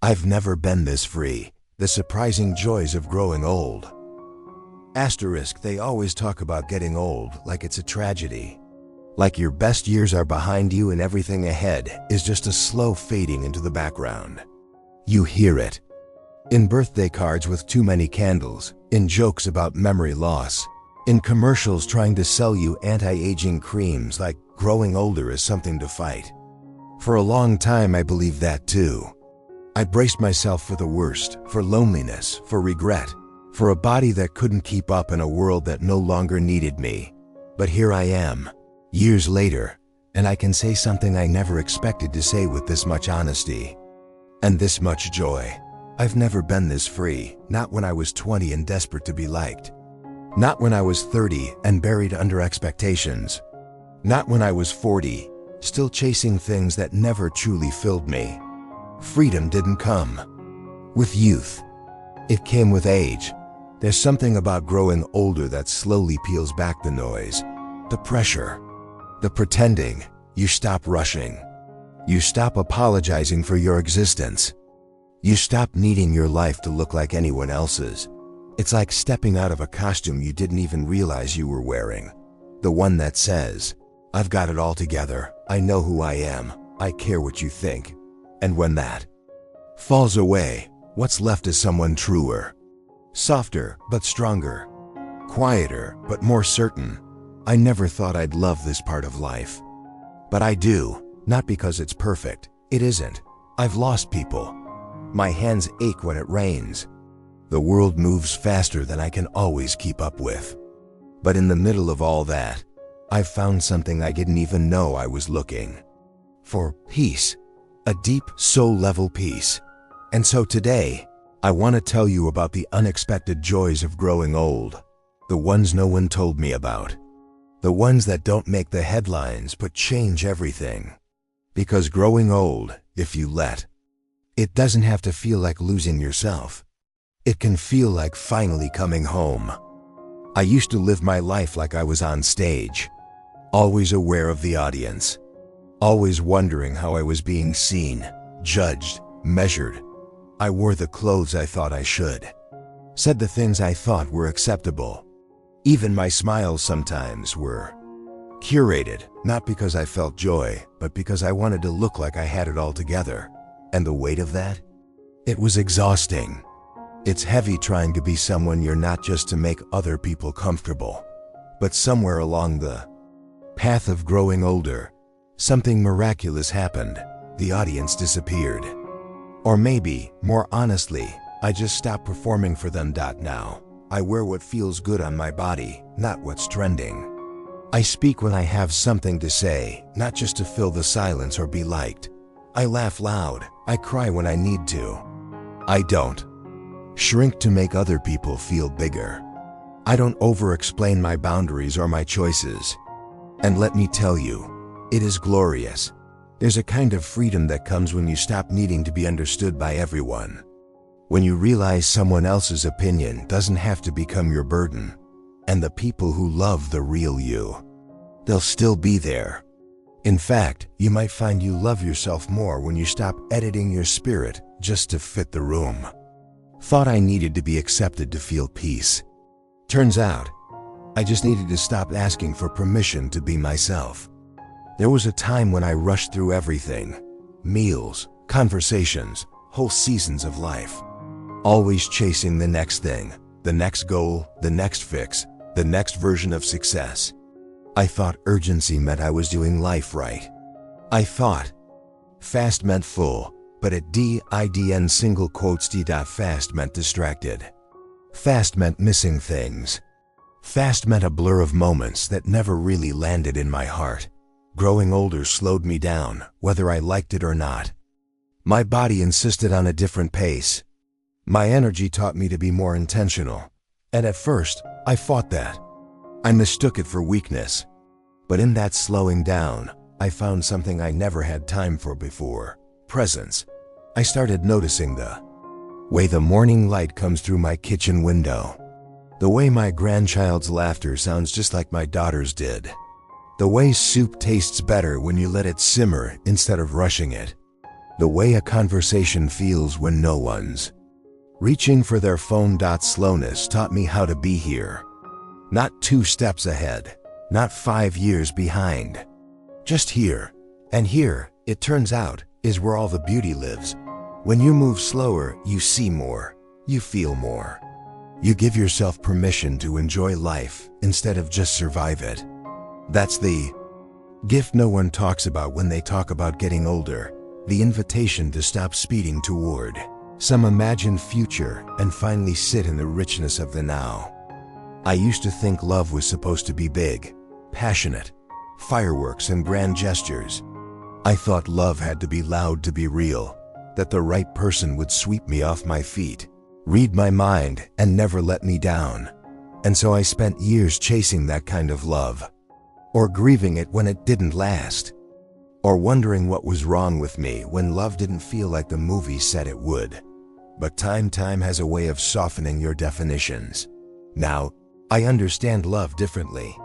I've never been this free. The surprising joys of growing old. Asterisk, they always talk about getting old like it's a tragedy. Like your best years are behind you and everything ahead is just a slow fading into the background. You hear it in birthday cards with too many candles, in jokes about memory loss, in commercials trying to sell you anti-aging creams like growing older is something to fight. For a long time I believed that too. I braced myself for the worst, for loneliness, for regret, for a body that couldn't keep up in a world that no longer needed me. But here I am, years later, and I can say something I never expected to say with this much honesty and this much joy. I've never been this free, not when I was 20 and desperate to be liked. Not when I was 30 and buried under expectations. Not when I was 40, still chasing things that never truly filled me. Freedom didn't come with youth. It came with age. There's something about growing older that slowly peels back the noise, the pressure, the pretending. You stop rushing. You stop apologizing for your existence. You stop needing your life to look like anyone else's. It's like stepping out of a costume you didn't even realize you were wearing. The one that says, "I've got it all together, I know who I am, I care what you think." And when that falls away, what's left is someone truer, softer but stronger, quieter but more certain. I never thought I'd love this part of life. But I do, not because it's perfect. It isn't. I've lost people. My hands ache when it rains. The world moves faster than I can always keep up with. But in the middle of all that, I've found something I didn't even know I was looking for: peace. A deep, soul-level peace. And so today, I want to tell you about the unexpected joys of growing old. The ones no one told me about. The ones that don't make the headlines but change everything. Because growing old, if you let, it doesn't have to feel like losing yourself. It can feel like finally coming home. I used to live my life like I was on stage, always aware of the audience. Always wondering how I was being seen, judged, measured. I wore the clothes I thought I should. Said the things I thought were acceptable. Even my smiles sometimes were curated, not because I felt joy, but because I wanted to look like I had it all together. And the weight of that? It was exhausting. It's heavy trying to be someone you're not, just to make other people comfortable. But somewhere along the path of growing older, something miraculous happened. The audience disappeared. Or maybe, more honestly, I just stopped performing for them. Now, I wear what feels good on my body, not what's trending. I speak when I have something to say, not just to fill the silence or be liked. I laugh loud. I cry when I need to. I don't shrink to make other people feel bigger. I don't over-explain my boundaries or my choices. And let me tell you, it is glorious. There's a kind of freedom that comes when you stop needing to be understood by everyone. When you realize someone else's opinion doesn't have to become your burden. And the people who love the real you, they'll still be there. In fact, you might find you love yourself more when you stop editing your spirit just to fit the room. Thought I needed to be accepted to feel peace. Turns out, I just needed to stop asking for permission to be myself. There was a time when I rushed through everything. Meals, conversations, whole seasons of life. Always chasing the next thing, the next goal, the next fix, the next version of success. I thought urgency meant I was doing life right. I thought fast meant full, but at DIDN single quotes fast meant distracted. Fast meant missing things. Fast meant a blur of moments that never really landed in my heart. Growing older slowed me down, whether I liked it or not. My body insisted on a different pace. My energy taught me to be more intentional. And at first, I fought that. I mistook it for weakness. But in that slowing down, I found something I never had time for before: presence. I started noticing the way the morning light comes through my kitchen window. The way my grandchild's laughter sounds just like my daughter's did. The way soup tastes better when you let it simmer instead of rushing it. The way a conversation feels when no one's reaching for their phone. Slowness taught me how to be here. Not 2 steps ahead, not 5 years behind. Just here. And here, it turns out, is where all the beauty lives. When you move slower, you see more, you feel more. You give yourself permission to enjoy life instead of just survive it. That's the gift no one talks about when they talk about getting older, the invitation to stop speeding toward some imagined future and finally sit in the richness of the now. I used to think love was supposed to be big, passionate, fireworks and grand gestures. I thought love had to be loud to be real, that the right person would sweep me off my feet, read my mind, and never let me down. And so I spent years chasing that kind of love, or grieving it when it didn't last, or wondering what was wrong with me when love didn't feel like the movie said it would. But time has a way of softening your definitions. Now, I understand love differently.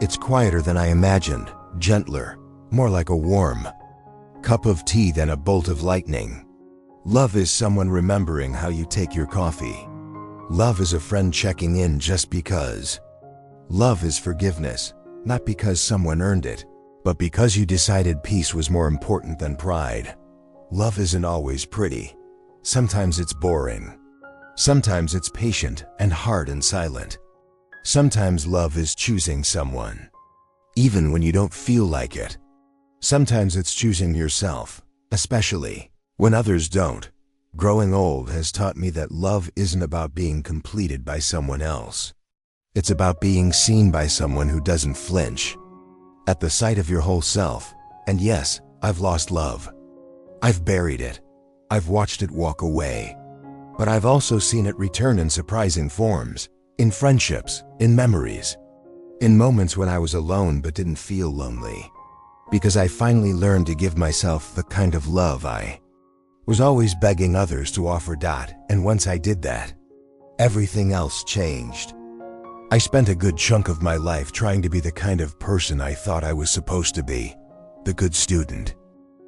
It's quieter than I imagined, gentler, more like a warm cup of tea than a bolt of lightning. Love is someone remembering how you take your coffee. Love is a friend checking in just because. Love is forgiveness, not because someone earned it, but because you decided peace was more important than pride. Love isn't always pretty. Sometimes it's boring. Sometimes it's patient and hard and silent. Sometimes love is choosing someone, even when you don't feel like it. Sometimes it's choosing yourself, especially when others don't. Growing old has taught me that love isn't about being completed by someone else. It's about being seen by someone who doesn't flinch at the sight of your whole self. And yes, I've lost love. I've buried it. I've watched it walk away. But I've also seen it return in surprising forms, in friendships, in memories, in moments when I was alone but didn't feel lonely. Because I finally learned to give myself the kind of love I was always begging others to offer. And once I did that, everything else changed. I spent a good chunk of my life trying to be the kind of person I thought I was supposed to be. The good student,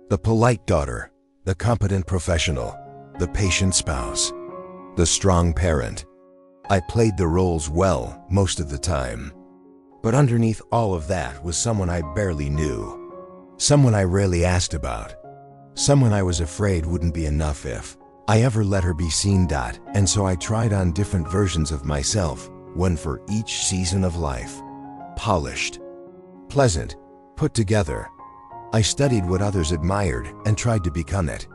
the polite daughter, the competent professional, the patient spouse, the strong parent. I played the roles well most of the time. But underneath all of that was someone I barely knew. Someone I rarely asked about. Someone I was afraid wouldn't be enough if I ever let her be seen. And so I tried on different versions of myself, one for each season of life. Polished, pleasant, put together. I studied what others admired and tried to become it.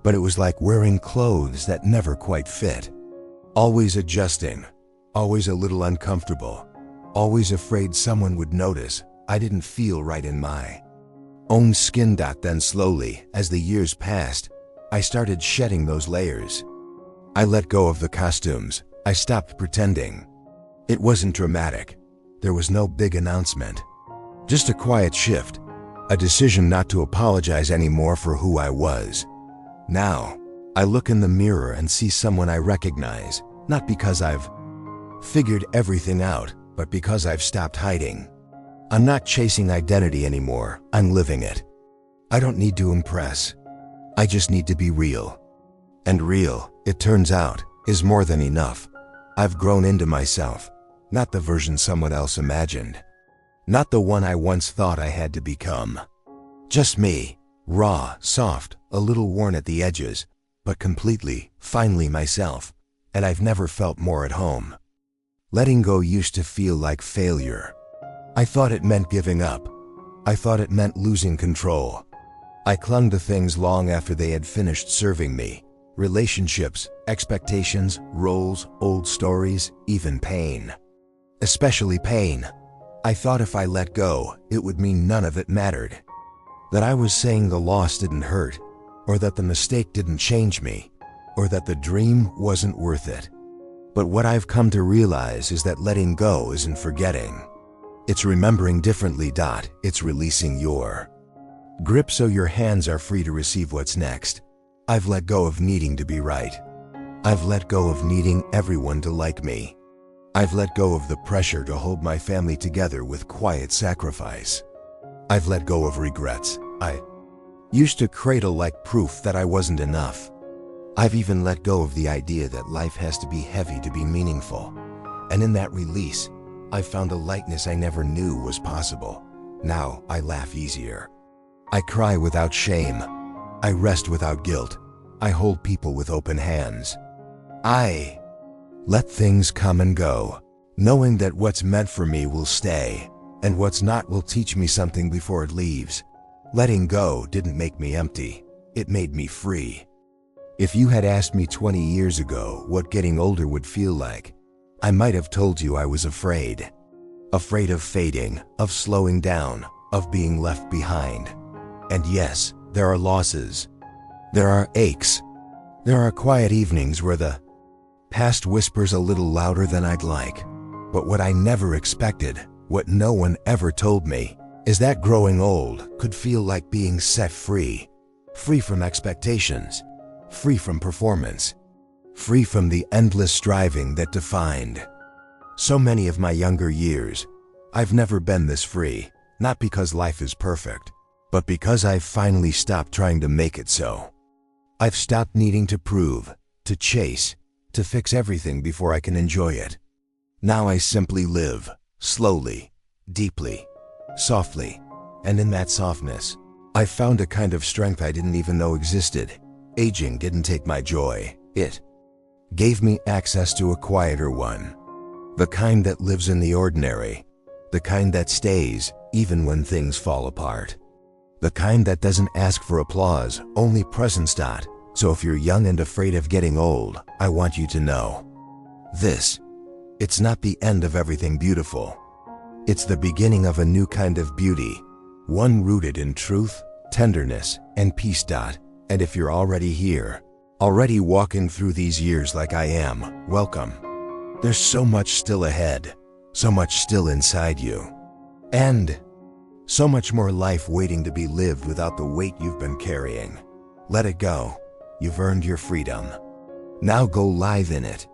But it was like wearing clothes that never quite fit. Always adjusting, always a little uncomfortable, always afraid someone would notice I didn't feel right in my own skin. Then slowly, as the years passed, I started shedding those layers. I let go of the costumes. I stopped pretending. It wasn't dramatic. There was no big announcement. Just a quiet shift, a decision not to apologize anymore for who I was. Now, I look in the mirror and see someone I recognize, not because I've figured everything out, but because I've stopped hiding. I'm not chasing identity anymore, I'm living it. I don't need to impress. I just need to be real. And real, it turns out, is more than enough. I've grown into myself, not the version someone else imagined. Not the one I once thought I had to become. Just me, raw, soft, a little worn at the edges, but completely, finally myself. And I've never felt more at home. Letting go used to feel like failure. I thought it meant giving up. I thought it meant losing control. I clung to things long after they had finished serving me. Relationships, expectations, roles, old stories, even pain. Especially pain. I thought if I let go, it would mean none of it mattered. That I was saying the loss didn't hurt, or that the mistake didn't change me, or that the dream wasn't worth it. But what I've come to realize is that letting go isn't forgetting. It's remembering differently. It's releasing your grip so your hands are free to receive what's next. I've let go of needing to be right. I've let go of needing everyone to like me. I've let go of the pressure to hold my family together with quiet sacrifice. I've let go of regrets. I Used to cradle like proof that I wasn't enough. I've even let go of the idea that life has to be heavy to be meaningful. And in that release, I found a lightness I never knew was possible. Now I laugh easier. I cry without shame. I rest without guilt. I hold people with open hands. I let things come and go, knowing that what's meant for me will stay, and what's not will teach me something before it leaves. Letting go didn't make me empty. It made me free. If you had asked me 20 years ago what getting older would feel like, I might have told you I was afraid. Afraid of fading, of slowing down, of being left behind. And yes, there are losses. There are aches. There are quiet evenings where the past whispers a little louder than I'd like. But what I never expected, what no one ever told me, is that growing old could feel like being set free. Free from expectations. Free from performance. Free from the endless striving that defined so many of my younger years. I've never been this free, not because life is perfect, but because I've finally stopped trying to make it so. I've stopped needing to prove, to chase, to fix everything before I can enjoy it. Now I simply live, slowly, deeply, softly, and in that softness, I found a kind of strength I didn't even know existed. Aging didn't take my joy, it gave me access to a quieter one. The kind that lives in the ordinary, the kind that stays even when things fall apart. The kind that doesn't ask for applause, only presence. So if you're young and afraid of getting old, I want you to know this. It's not the end of everything beautiful. It's the beginning of a new kind of beauty, one rooted in truth, tenderness, and peace. And if you're already here, already walking through these years like I am, welcome. There's so much still ahead, so much still inside you, and so much more life waiting to be lived without the weight you've been carrying. Let it go. You've earned your freedom. Now go live in it.